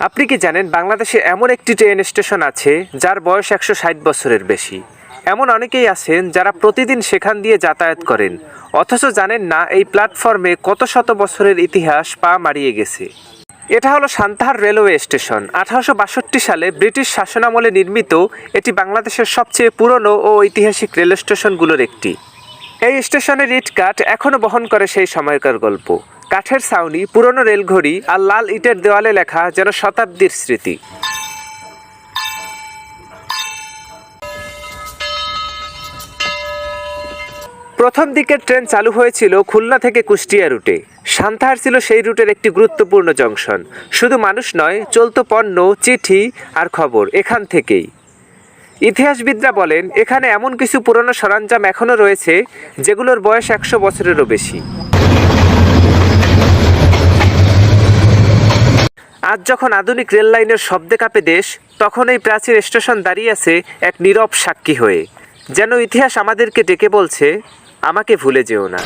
আপনি কি জানেন বাংলাদেশে এমন একটি ট্রেন স্টেশন আছে যার বয়স 160 বছরের বেশি। এমন অনেকেই আছেন যারা প্রতিদিন সেখান দিয়ে যাতায়াত করেন, অথচ জানেন না এই প্ল্যাটফর্মে কত শত বছরের ইতিহাস পা মারিয়ে গেছে। এটা হলো সান্তাহার রেলওয়ে স্টেশন। 1862 সালে ব্রিটিশ শাসনামলে নির্মিত এটি বাংলাদেশের সবচেয়ে পুরনো ও ঐতিহাসিক রেল স্টেশনগুলোর একটি। এই স্টেশনের ইট কাঠ এখনও বহন করে সেই সময়কার গল্প। কাঠের ছাউনি, পুরনো রেলঘড়ি আর লাল ইটের দেওয়ালে লেখা যেন শতাব্দীর স্মৃতি। প্রথম দিকের ট্রেন চালু হয়েছিল খুলনা থেকে কুষ্টিয়া রুটে। সান্তাহার ছিল সেই রুটের একটি গুরুত্বপূর্ণ জংশন। শুধু মানুষ নয়, চলতো পণ্য, চিঠি আর খবর এখান থেকেই। ইতিহাসবিদরা বলেন এখানে এমন কিছু পুরনো সরঞ্জাম এখনও রয়েছে যেগুলোর বয়স 100 বছরেরও বেশি। আজ যখন আধুনিক রেল লাইনের শব্দে কাঁপে দেশ, তখন এই প্রাচীর স্টেশন দাঁড়িয়ে আছে এক নীরব সাক্ষী হয়ে, যেন ইতিহাস আমাদেরকে ডেকে বলছে, আমাকে ভুলে যেও না।